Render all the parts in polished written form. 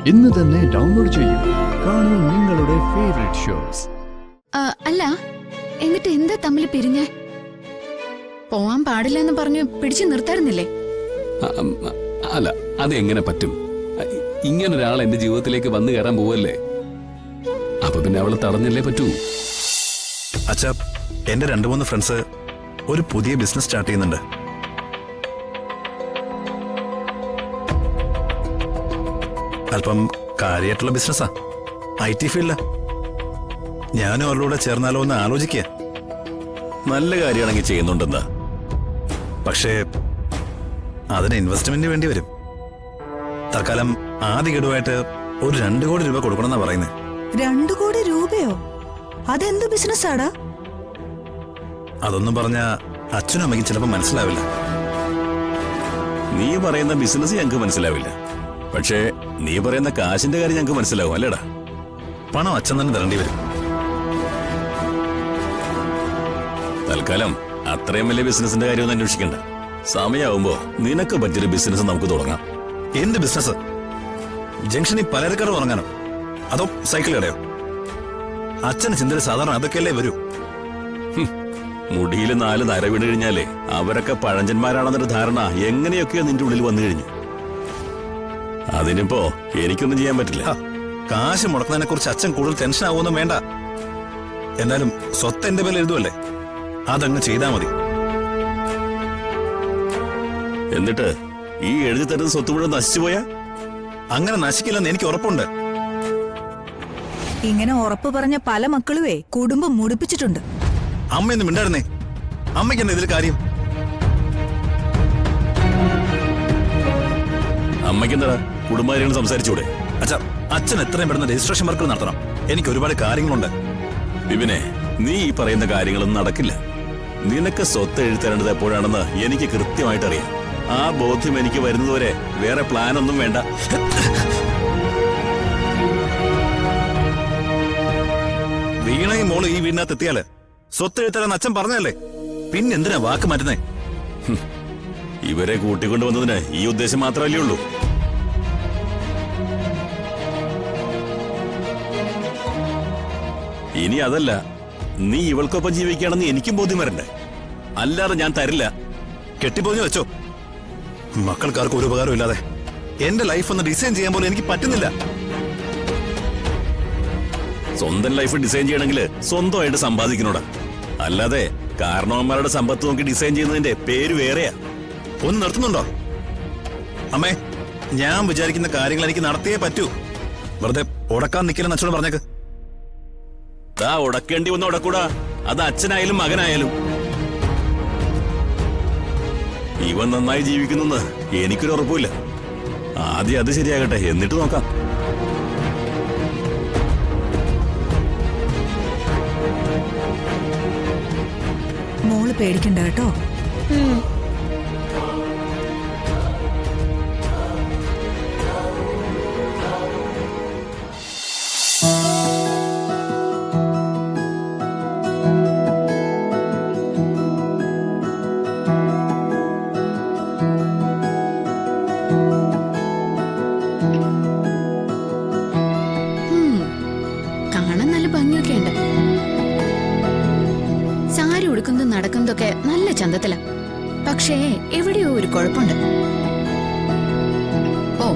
ഇന്ന് തന്നെ ഡൗൺലോഡ് ചെയ്യൂ. കാണൂ നിങ്ങളുടെ ഫേവറേറ്റ് ഷോസ്. അല്ല, എന്നിട്ട് എന്താ തമ്മിൽ പിരിഞ്ഞേ? പോവാൻ പാടില്ല എന്ന് പറഞ്ഞു പിടിച്ചു നിർത്താറുന്നില്ലേ? അല്ല, അതെങ്ങനെ പറ്റും? ഇങ്ങനൊരാൾ എന്റെ ജീവിതത്തിലേക്ക് വന്നു കയറാൻ പോവല്ലേ, അപ്പൊ പിന്നെ അവളെ തടഞ്ഞല്ലേ പറ്റൂ. അച്ഛാ, എന്റെ 2-3 ഫ്രണ്ട്സ് ഒരു പുതിയ ബിസിനസ് സ്റ്റാർട്ട് ചെയ്യുന്നുണ്ട്. അല്പം കാര്യമായിട്ടുള്ള ബിസിനസ്സാ, IT ഫീൽഡിലാ. ഞാനും അവരുടെ ചേർന്നാലോ എന്ന് ആലോചിക്കുക. നല്ല കാര്യമാണെങ്കിൽ ചെയ്യുന്നുണ്ടെന്ന്. പക്ഷേ അതിന് ഇൻവെസ്റ്റ്മെന്റ് വേണ്ടി വരും. തൽക്കാലം ആദ്യ ഗഡുവായിട്ട് ഒരു 2 കോടി രൂപ കൊടുക്കണമെന്നാ പറയുന്നത്. 2 കോടി രൂപയോ? അതെന്ത് ബിസിനസ്സാടാ? അതൊന്നും പറഞ്ഞ അച്ഛനും അമ്മയ്ക്കും ചിലപ്പോൾ മനസ്സിലാവില്ല. നീ പറയുന്ന ബിസിനസ് ഞങ്ങൾക്ക് മനസ്സിലാവില്ല, പക്ഷേ നീ പറയുന്ന കാശിന്റെ കാര്യം ഞങ്ങൾക്ക് മനസ്സിലാവും അല്ലേടാ. പണം അച്ഛൻ തന്നെ തരേണ്ടി വരും. തൽക്കാലം അത്രയും വലിയ ബിസിനസിന്റെ കാര്യമൊന്നും അന്വേഷിക്കണ്ട. സമയമാവുമ്പോ നിനക്ക് പറ്റിയൊരു ബിസിനസ് നമുക്ക് തുടങ്ങാം. എന്ത് ബിസിനസ്? ജംഗ്ഷനിൽ പലചരക്കട തുടങ്ങാനോ അതോ സൈക്കിൾ കടയോ? അച്ഛന് ചിന്തയിൽ സാധാരണ അതൊക്കെയല്ലേ വരൂ. മുടിയിൽ 4 നര വീണ് കഴിഞ്ഞാലേ അവരൊക്കെ പഴഞ്ചന്മാരാണെന്നൊരു ധാരണ എങ്ങനെയൊക്കെയോ നിന്റെ ഉള്ളിൽ വന്നു കഴിഞ്ഞു. അതിനിപ്പോ എനിക്കൊന്നും ചെയ്യാൻ പറ്റില്ല. കാശ് മുടക്കുന്നതിനെ കുറിച്ച് അച്ഛൻ കൂടുതൽ ടെൻഷൻ ആവുമെന്നും വേണ്ട. എന്നാലും സ്വത്ത് എന്റെ പേരിൽ എഴുതുമല്ലേ, അതങ്ങ് ചെയ്താ മതി. എന്നിട്ട് ഈ എഴുതി തരുന്ന സ്വത്ത് മുഴുവൻ നശിച്ചുപോയാ? അങ്ങനെ നശിക്കില്ലെന്ന് എനിക്ക് ഉറപ്പുണ്ട്. ഇങ്ങനെ ഉറപ്പ് പറഞ്ഞ പല മക്കളുവേ കുടുംബം മുടിപ്പിച്ചിട്ടുണ്ട്. അമ്മയൊന്നും മിണ്ടായിരുന്നേ. അമ്മയ്ക്ക് എന്താ ഇതിൽ കാര്യം? അമ്മയ്ക്കെന്താ കുടുംബകാര്യങ്ങൾ സംസാരിച്ചൂടെ? അച്ഛാ, അച്ഛൻ എത്രയും പെടുന്ന രജിസ്ട്രേഷൻ വർക്കുകൾ നടത്തണം. എനിക്ക് ഒരുപാട് കാര്യങ്ങളുണ്ട്. വിപിനെ, നീ ഈ പറയുന്ന കാര്യങ്ങളൊന്നും നടക്കില്ല. നിനക്ക് സ്വത്ത് എഴുതേണ്ടത് എപ്പോഴാണെന്ന് എനിക്ക് കൃത്യമായിട്ട് അറിയാം. ആ ബോധ്യം എനിക്ക് വരുന്നതുവരെ വേറെ പ്ലാൻ ഒന്നും വേണ്ട. വീണയും മോള് ഈ വീടിനകത്ത് എത്തിയാല് സ്വത്ത് എഴുത്തരാന്ന് അച്ഛൻ പറഞ്ഞല്ലേ, പിന്നെന്തിനാ വാക്ക് മാറ്റുന്നേ? ഇവരെ കൂട്ടിക്കൊണ്ടുവന്നതിന് ഈ ഉദ്ദേശം മാത്രമല്ലേ ഉള്ളൂ. ഇനി അതല്ല, നീ ഇവൾക്കൊപ്പം ജീവിക്കുകയാണെന്ന് എനിക്കും ബോധ്യം വരണ്ടേ. അല്ലാതെ ഞാൻ തരില്ല. കെട്ടിപ്പോഞ്ഞു വെച്ചോ. മക്കൾക്കാർക്കും ഒരു ഉപകാരം ഇല്ലാതെ എന്റെ ലൈഫ് ഒന്ന് ഡിസൈൻ ചെയ്യാൻ പോലും എനിക്ക് പറ്റുന്നില്ല. സ്വന്തം ലൈഫ് ഡിസൈൻ ചെയ്യണമെങ്കിൽ സ്വന്തമായിട്ട് സമ്പാദിക്കണോടാ. അല്ലാതെ കാരണവന്മാരുടെ സമ്പത്ത് നോക്കി ഡിസൈൻ ചെയ്യുന്നതിന്റെ പേര് വേറെയാ. ഒന്ന് നിർത്തുന്നുണ്ടോ? അമ്മേ, ഞാൻ വിചാരിക്കുന്ന കാര്യങ്ങൾ എനിക്ക് നടത്തിയേ പറ്റൂ. വെറുതെ ഉടക്കാൻ നിൽക്കില്ലെന്ന് അച്ഛനോട് പറഞ്ഞേക്ക്. ദാ ഉടക്കേണ്ടി വന്ന ഉടക്കൂടാ, അത് അച്ഛനായാലും മകനായാലും. ഇവൻ നന്നായി ജീവിക്കുന്നെന്ന് എനിക്കൊരു ഉറപ്പില്ല. ആദ്യം അത് ശരിയാകട്ടെ, എന്നിട്ട് നോക്കാം. മോള് പേടിക്കണ്ട കേട്ടോ. കാണാൻ നല്ല ഭംഗിയൊക്കെ ഉണ്ട്. സാരി ഉടുക്കുന്നതും നടക്കുന്നതൊക്കെ നല്ല ചന്തത്തില. പക്ഷേ എവിടെയോ ഒരു കുഴപ്പമുണ്ട്. ഓ,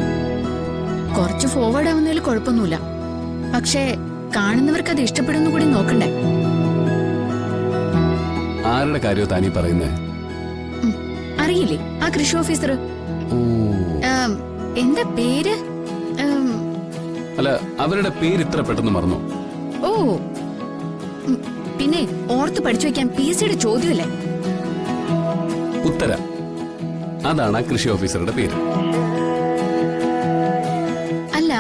കുറച്ച് ഫോർവേഡ് ആവുന്നതിൽ കുഴപ്പമൊന്നുമില്ല. പക്ഷേ കാണുന്നവർക്ക് അത് ഇഷ്ടപ്പെടുന്നു കൂടി നോക്കണ്ടേ? ആരുടെ കാര്യോ താനീ പറയുന്നേ? അറിയില്ലേ, ആ കൃഷി ഓഫീസർ. എന്താ പേര്? അല്ല, അവരുടെ പേര് ഇത്ര പെട്ടെന്ന് മറന്നു? ഓ, പിന്നെ ഓർത്ത് പഠിച്ചു വെക്കാൻ PSCയുടെ ചോദ്യമല്ലേ? ഉത്തര, അതാണ് ആ കൃഷി ഓഫീസറുടെ പേര്. അല്ല,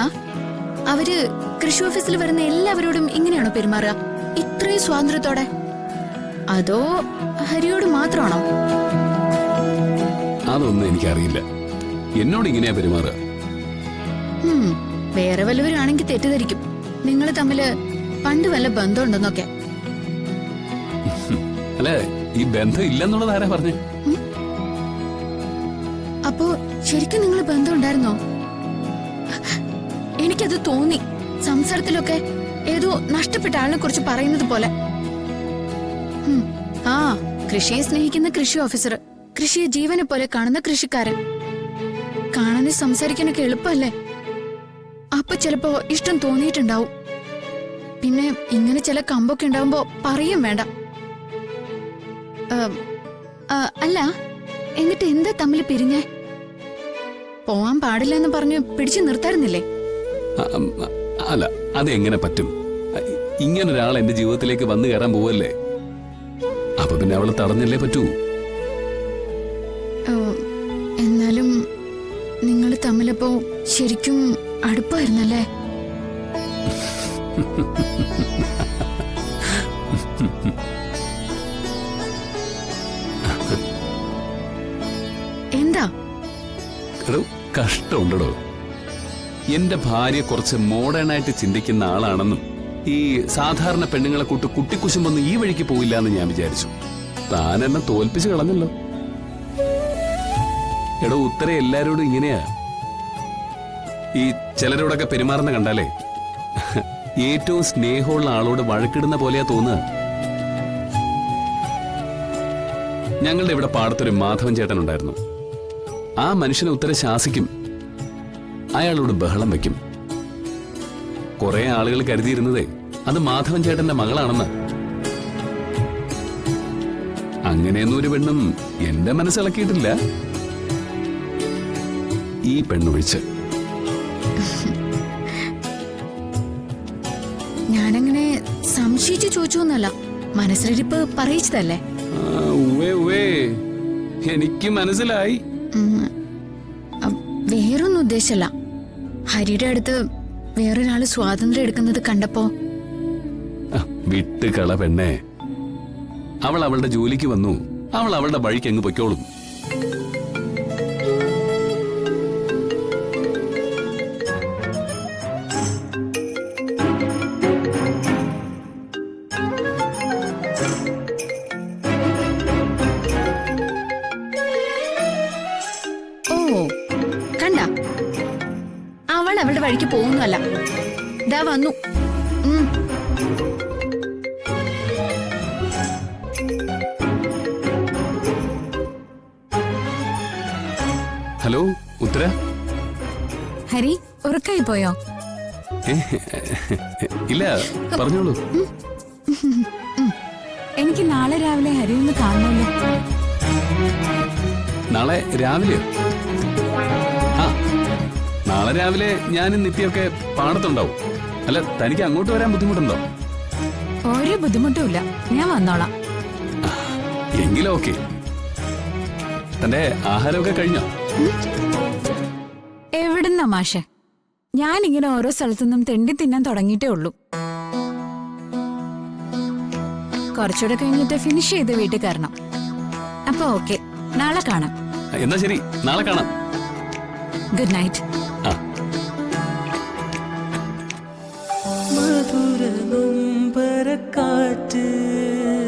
അവര് കൃഷി ഓഫീസിൽ വരുന്ന എല്ലാവരോടും ഇങ്ങനെയാണോ പെരുമാറുക? ഇത്രയും സ്വാതന്ത്ര്യത്തോടെ? അതോ ഹരിയോട് മാത്രമാണോ? അതൊന്നും എനിക്കറിയില്ല. എന്നോട് ഇങ്ങനെയാ പെരുമാറുക. വേറെ വല്ലവരാണെങ്കിൽ തെറ്റിദ്ധരിക്കും നിങ്ങൾ തമ്മില് പണ്ട് വല്ല ബന്ധമുണ്ടെന്നൊക്കെ. അല്ലെ, ഈ ബന്ധം ഇല്ലെന്നുള്ളത് ആരാ പറഞ്ഞു? അപ്പോ ശരിക്കും നിങ്ങൾ ബന്ധം ഉണ്ടായിരുന്നോ? എനിക്കത് തോന്നി. സംസാരത്തിലൊക്കെ ഏതോ നഷ്ടപ്പെട്ട ആളിനെ കുറിച്ച് പറയുന്നത് പോലെ. ആ, കൃഷിയെ സ്നേഹിക്കുന്ന കൃഷി ഓഫീസർ, കൃഷിയെ ജീവനെ പോലെ കാണുന്ന കൃഷിക്കാരൻ. കാണാനും സംസാരിക്കാനൊക്കെ എളുപ്പമല്ലേ? അപ്പൊ ചിലപ്പോ ഇഷ്ടം തോന്നിയിട്ടുണ്ടാവും. പിന്നെ ഇങ്ങനെ ചില കമ്പൊക്കെ ഉണ്ടാവുമ്പോ പറയും വേണ്ട. അല്ല, എന്നിട്ട് എന്താ തമ്മിൽ പിരിഞ്ഞേ? പോവാൻ പാടില്ല എന്ന് പറഞ്ഞ് പിടിച്ചു നിർത്താറുന്നില്ലേ? അല്ല, അതെങ്ങനെ പറ്റും? ഇങ്ങനൊരാൾ എന്റെ ജീവിതത്തിലേക്ക് വന്നു കയറാൻ പോവല്ലേ. അപ്പൊ പിന്നെ അവള് തടഞ്ഞല്ലേ പറ്റൂ. എന്നാലും നിങ്ങൾ തമ്മിലപ്പോ ശരിക്കും അടുപ്പായിരുന്നല്ലേ? എന്താ? കഷ്ടമുണ്ടോ? എന്റെ ഭാര്യ കുറച്ച് മോഡേൺ ആയിട്ട് ചിന്തിക്കുന്ന ആളാണെന്നും ഈ സാധാരണ പെണ്ണുങ്ങളെ കൂട്ട് കുട്ടിക്കുശുമ്പൊന്നും ഈ വഴിക്ക് പോയില്ല എന്ന് ഞാൻ വിചാരിച്ചു. താൻ എന്നെ തോൽപ്പിച്ചു കളഞ്ഞല്ലോ. എടോ, ഉത്തര എല്ലാരോടും ഇങ്ങനെയാ. ഈ ചിലരോടൊക്കെ പെരുമാറുന്ന കണ്ടാലേ ഏറ്റവും സ്നേഹമുള്ള ആളോട് വഴക്കിടുന്ന പോലെയാ തോന്നുക. ഞങ്ങളുടെ ഇവിടെ പാടത്തൊരു മാധവൻ ചേട്ടൻ ഉണ്ടായിരുന്നു. ആ മനുഷ്യനെ ഉത്തര ശാസിക്കും, അയാളോട് ബഹളം വെക്കും. കുറെ ആളുകൾ കരുതിയിരുന്നതേ അത് മാധവൻ ചേട്ടന്റെ മകളാണെന്ന്. അങ്ങനെയൊന്നും ഒരു പെണ്ണും എന്റെ മനസ്സിളക്കിയിട്ടില്ല, ഈ പെണ്ണൊഴിച്ച്. ഞാനങ്ങനെ സംശയിച്ചു ചോദിച്ചു എന്നല്ല, മനസ്സിലിരിപ്പ് പറയിച്ചതല്ലേ. എനിക്ക് മനസ്സിലായി. വേറൊന്നും ഉദ്ദേശല്ല. ഹരിയുടെ അടുത്ത് വേറൊരാള് സ്വാതന്ത്ര്യം എടുക്കുന്നത് കണ്ടപ്പോ. വിട്ട് കള പെണ്ണേ, അവൾ അവളുടെ ജോലിക്ക് വന്നു, അവൾ അവളുടെ വഴിക്ക് അങ്ങ് പൊയ്ക്കോളും. ഓ, കണ്ട, അവൾ അവളുടെ വഴിക്ക് പോകുന്നല്ല. ദാ വന്നു. ഹലോ ഉത്തര. ഹരി, ഉറക്കായി പോയോ? ഇല്ല, പറഞ്ഞോളൂ. എനിക്ക് നാളെ രാവിലെ ഹരി ഒന്ന് കാണണമല്ലോ. നാളെ രാവിലെ? ആ, നാളെ രാവിലെ ഞാനും നിത്യമൊക്കെ പാടത്തുണ്ടാവും. അല്ല, തനിക്ക് അങ്ങോട്ട് വരാൻ ബുദ്ധിമുട്ടുണ്ടോ? ഒരു ബുദ്ധിമുട്ടുമില്ല, ഞാൻ വന്നോളാം. എങ്കിലും ഓക്കെ. തന്റെ ആഹാരമൊക്കെ കഴിഞ്ഞോ? എവിടുന്ന മാഷെ, ഞാനിങ്ങനെ ഓരോ സ്ഥലത്തുനിന്നും തെണ്ടി തിന്നാൻ തുടങ്ങിയിട്ടേ ഉള്ളൂ. കുറച്ചുകൂടെ കഴിഞ്ഞിട്ട് ഫിനിഷ് ചെയ്ത് വീട്ടിൽ കയറണം. അപ്പൊ ഓക്കെ, നാളെ കാണാം. എന്നാ ശരി, നാളെ കാണാം. Good night. മധുര നൊമ്പരക്കാറ്റ്